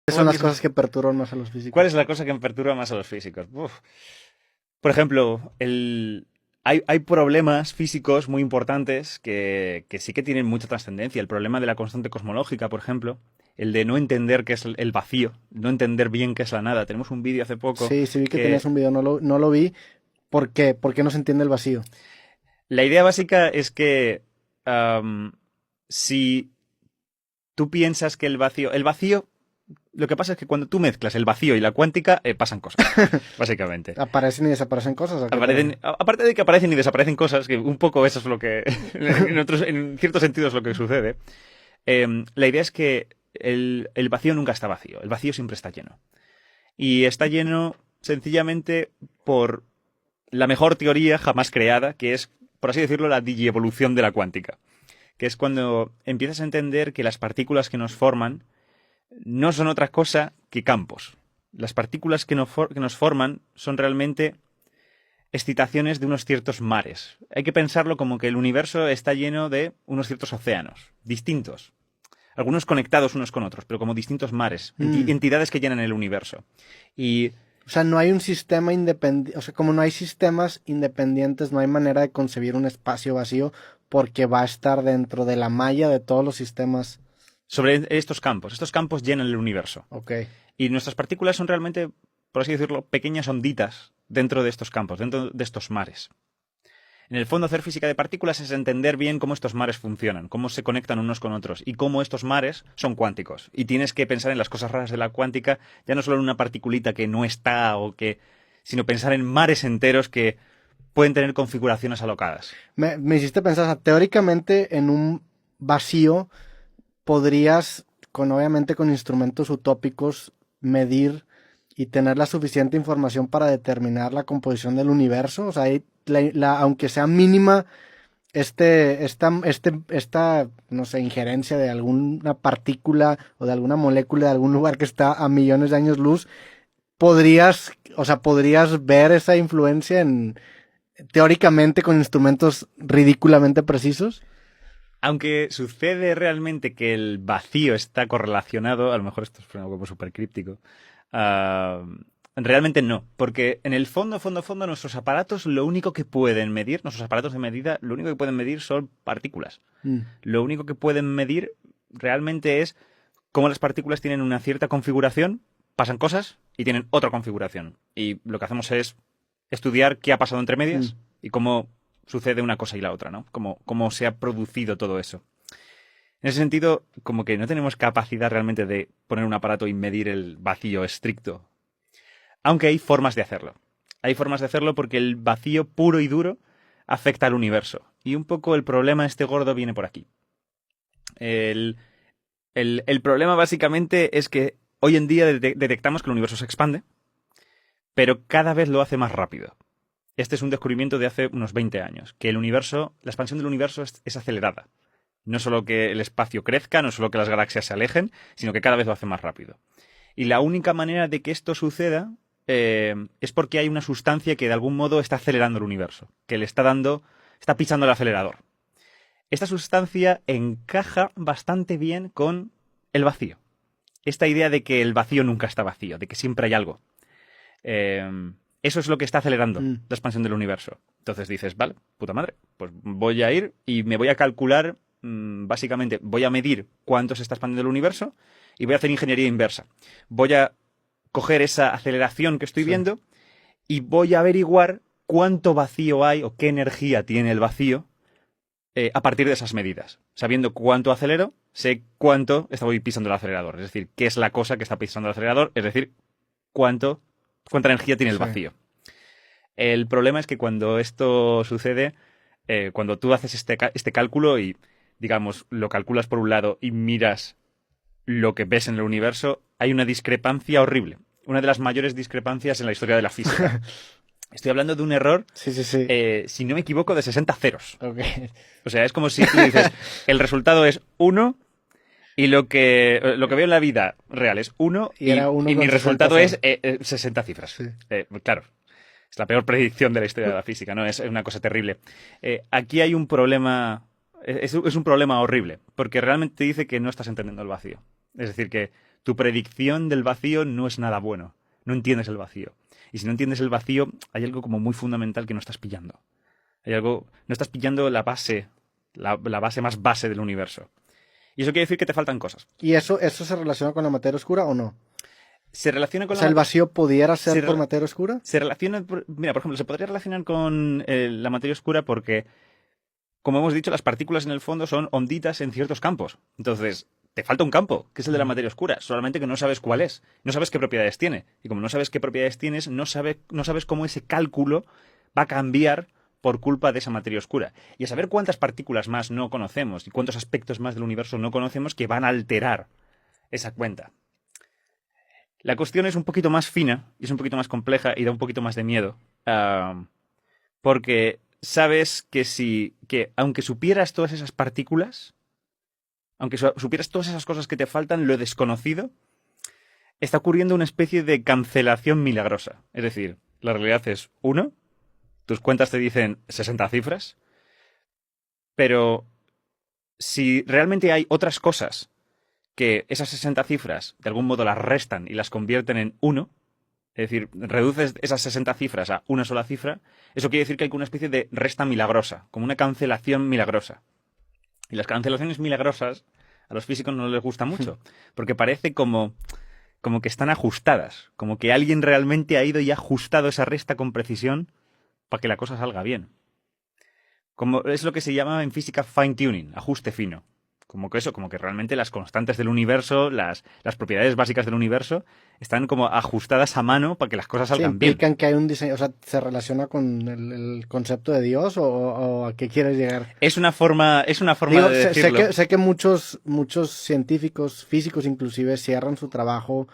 ¿Qué son las cosas que perturban más a los físicos? ¿Cuál es la cosa que me perturba más a los físicos? Uf. Por ejemplo, hay problemas físicos muy importantes que sí que tienen mucha trascendencia. El problema de la constante cosmológica, por ejemplo, el de no entender qué es el vacío, no entender bien qué es la nada. Tenemos un vídeo hace poco Sí, sí vi que tenías que un video, no lo vi. ¿Por qué? ¿Por qué no se entiende el vacío? la idea básica es que si tú piensas que el vacío, lo que pasa es que cuando tú mezclas el vacío y la cuántica, pasan cosas, básicamente. ¿Aparecen y desaparecen cosas? ¿A qué te refieres? Aparte de que aparecen y desaparecen cosas, que un poco eso es lo que, en cierto sentido es lo que sucede, la idea es que el vacío nunca está vacío, el vacío siempre está lleno. Y está lleno sencillamente por la mejor teoría jamás creada, que es, por así decirlo, la digievolución de la cuántica, que es cuando empiezas a entender que las partículas que nos forman no son otra cosa que campos. Las partículas que nos forman son realmente excitaciones de unos ciertos mares. Hay que pensarlo como que el universo está lleno de unos ciertos océanos, distintos. Algunos conectados unos con otros, pero como distintos mares, entidades que llenan el universo. Y O sea, no hay un sistema independiente, o sea, como no hay sistemas independientes, no hay manera de concebir un espacio vacío porque va a estar dentro de la malla de todos los sistemas. sobre estos campos llenan el universo. Ok. Y nuestras partículas son realmente, por así decirlo, pequeñas onditas dentro de estos campos, dentro de estos mares. En el fondo, hacer física de partículas es entender bien cómo estos mares funcionan, cómo se conectan unos con otros y cómo estos mares son cuánticos. Y tienes que pensar en las cosas raras de la cuántica, ya no solo en una particulita que no está sino pensar en mares enteros que pueden tener configuraciones alocadas. Me hiciste pensar, o sea, teóricamente en un vacío podrías, obviamente con instrumentos utópicos, medir y tener la suficiente información para determinar la composición del universo. O sea, aunque sea mínima, no sé, injerencia de alguna partícula o de alguna molécula de algún lugar que está a millones de años luz, podrías ver esa influencia teóricamente con instrumentos ridículamente precisos. Aunque sucede realmente que el vacío está correlacionado, a lo mejor esto es algo como súper críptico, realmente no, porque en el fondo, nuestros aparatos lo único que pueden medir, nuestros aparatos de medida, lo único que pueden medir son partículas. Lo único que pueden medir realmente es cómo las partículas tienen una cierta configuración, pasan cosas y tienen otra configuración. Y lo que hacemos es estudiar qué ha pasado entre medias y cómo sucede una cosa y la otra, ¿no? Cómo se ha producido todo eso. En ese sentido, como que no tenemos capacidad realmente de poner un aparato y medir el vacío estricto. Aunque hay formas de hacerlo. Hay formas de hacerlo porque el vacío puro y duro afecta al universo. Y un poco el problema este gordo viene por aquí. El problema básicamente es que hoy en día detectamos que el universo se expande, pero cada vez lo hace más rápido. Este es un descubrimiento de hace unos 20 años, que la expansión del universo es acelerada. No solo que el espacio crezca, no solo que las galaxias se alejen, sino que cada vez lo hace más rápido. Y la única manera de que esto suceda es porque hay una sustancia que de algún modo está acelerando el universo, que le está pisando el acelerador. Esta sustancia encaja bastante bien con el vacío. Esta idea de que el vacío nunca está vacío, de que siempre hay algo. Eso es lo que está acelerando la expansión del universo. Entonces dices, vale, puta madre, pues voy a ir y me voy a calcular, básicamente, voy a medir cuánto se está expandiendo el universo y voy a hacer ingeniería inversa. Voy a coger esa aceleración que estoy viendo y voy a averiguar cuánto vacío hay o qué energía tiene el vacío a partir de esas medidas. Sabiendo cuánto acelero, sé cuánto estoy pisando el acelerador. Es decir, qué es la cosa que está pisando el acelerador, es decir, cuánta energía tiene el vacío. El problema es que cuando esto sucede, cuando tú haces este cálculo y, digamos, lo calculas por un lado y miras lo que ves en el universo, hay una discrepancia horrible. Una de las mayores discrepancias en la historia de la física. Estoy hablando de un error, si no me equivoco, de 60 ceros. Okay. O sea, es como si tú dices, el resultado es 1 y lo que veo en la vida real es 1 y mi resultado es 60 cifras. Sí. Claro, es la peor predicción de la historia de la física, ¿no? Es una cosa terrible. Aquí hay un problema, es un problema horrible, porque realmente te dice que no estás entendiendo el vacío. Es decir, que tu predicción del vacío no es nada bueno. No entiendes el vacío. Y si no entiendes el vacío, hay algo como muy fundamental que no estás pillando. No estás pillando la base, la base más base del universo. Y eso quiere decir que te faltan cosas. ¿Y eso se relaciona con la materia oscura o no? Se relaciona con o sea, ¿el vacío pudiera ser por materia oscura? Se relaciona, mira, por ejemplo, se podría relacionar con la materia oscura porque, como hemos dicho, las partículas en el fondo son onditas en ciertos campos. Entonces, te falta un campo, que es el de la materia oscura, solamente que no sabes cuál es, no sabes qué propiedades tiene. Y como no sabes qué propiedades tienes, no sabes cómo ese cálculo va a cambiar por culpa de esa materia oscura. Y a saber cuántas partículas más no conocemos y cuántos aspectos más del universo no conocemos que van a alterar esa cuenta. La cuestión es un poquito más fina y es un poquito más compleja y da un poquito más de miedo. Porque sabes que aunque supieras todas esas partículas, aunque supieras todas esas cosas que te faltan, lo desconocido, está ocurriendo una especie de cancelación milagrosa. Es decir, la realidad es 1, tus cuentas te dicen 60 cifras, pero si realmente hay otras cosas que esas 60 cifras de algún modo las restan y las convierten en 1, es decir, reduces esas 60 cifras a una sola cifra, eso quiere decir que hay una especie de resta milagrosa, como una cancelación milagrosa. Y las cancelaciones milagrosas a los físicos no les gusta mucho, porque parece como que están ajustadas, como que alguien realmente ha ido y ha ajustado esa resta con precisión para que la cosa salga bien. Es lo que se llama en física fine tuning, ajuste fino. Como que realmente las constantes del universo, las propiedades básicas del universo, están como ajustadas a mano para que las cosas salgan bien. ¿Implican que hay un diseño, o sea, se relaciona con el concepto de Dios o a qué quieres llegar? Es una forma de decirlo. Sé que muchos científicos, físicos inclusive, cierran su trabajo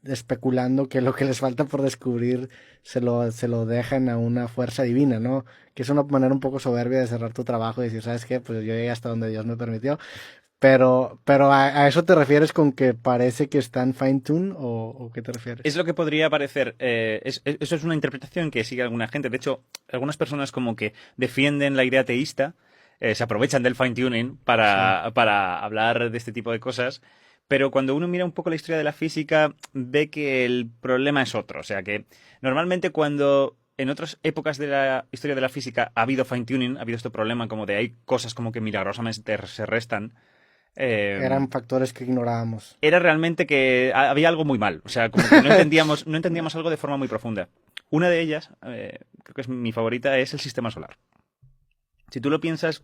especulando que lo que les falta por descubrir se lo dejan a una fuerza divina, ¿no? Que es una manera un poco soberbia de cerrar tu trabajo y decir, ¿sabes qué? Pues yo llegué hasta donde Dios me permitió. Pero a eso te refieres con que parece que está en fine tune o ¿qué te refieres? Es lo que podría parecer. Eso es una interpretación que sigue alguna gente. De hecho, algunas personas como que defienden la idea teísta, se aprovechan del fine tuning para hablar de este tipo de cosas. Pero cuando uno mira un poco la historia de la física, ve que el problema es otro. O sea que normalmente cuando en otras épocas de la historia de la física ha habido fine tuning, ha habido este problema como de hay cosas como que milagrosamente se restan. Eran factores que ignorábamos. Era realmente que había algo muy mal. O sea, como que no entendíamos algo de forma muy profunda. Una de ellas, creo que es mi favorita, es el sistema solar. Si tú lo piensas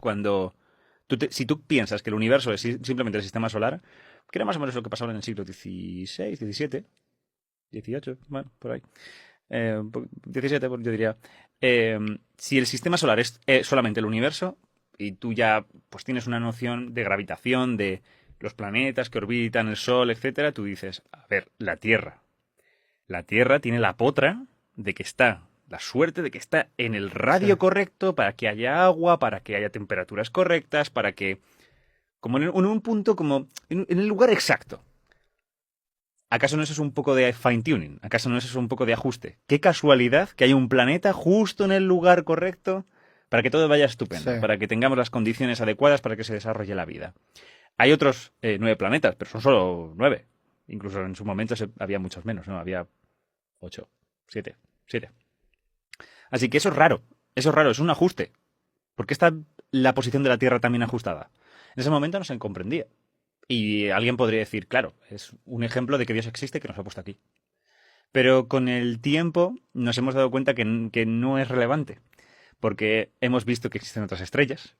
si tú piensas que el universo es simplemente el sistema solar, que era más o menos lo que pasaba en el siglo XVI, XVII, XVIII, bueno, por ahí. 17, yo diría. Si el sistema solar es solamente el universo, y tú ya pues tienes una noción de gravitación, de los planetas que orbitan el Sol, etcétera, tú dices, a ver, la Tierra tiene la potra de que la suerte de que está en el radio correcto para que haya agua, para que haya temperaturas correctas, para que como en un punto, como en el lugar exacto. ¿Acaso no eso es un poco de fine-tuning? ¿Acaso no eso es un poco de ajuste? Qué casualidad que haya un planeta justo en el lugar correcto para que todo vaya estupendo, para que tengamos las condiciones adecuadas para que se desarrolle la vida. Hay otros 9 planetas, pero son solo 9. Incluso en su momento había muchos menos, ¿no? Había 8, 7. Así que eso es raro, es un ajuste. ¿Por qué está la posición de la Tierra también ajustada? En ese momento no se comprendía. Y alguien podría decir, claro, es un ejemplo de que Dios existe que nos ha puesto aquí. Pero con el tiempo nos hemos dado cuenta que no es relevante. Porque hemos visto que existen otras estrellas,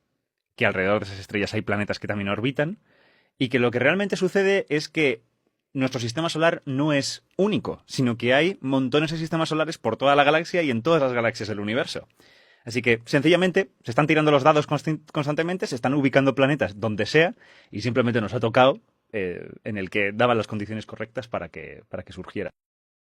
que alrededor de esas estrellas hay planetas que también orbitan, y que lo que realmente sucede es que nuestro sistema solar no es único, sino que hay montones de sistemas solares por toda la galaxia y en todas las galaxias del universo. Así que, sencillamente, se están tirando los dados constantemente, se están ubicando planetas donde sea, y simplemente nos ha tocado en el que daban las condiciones correctas para que surgiera.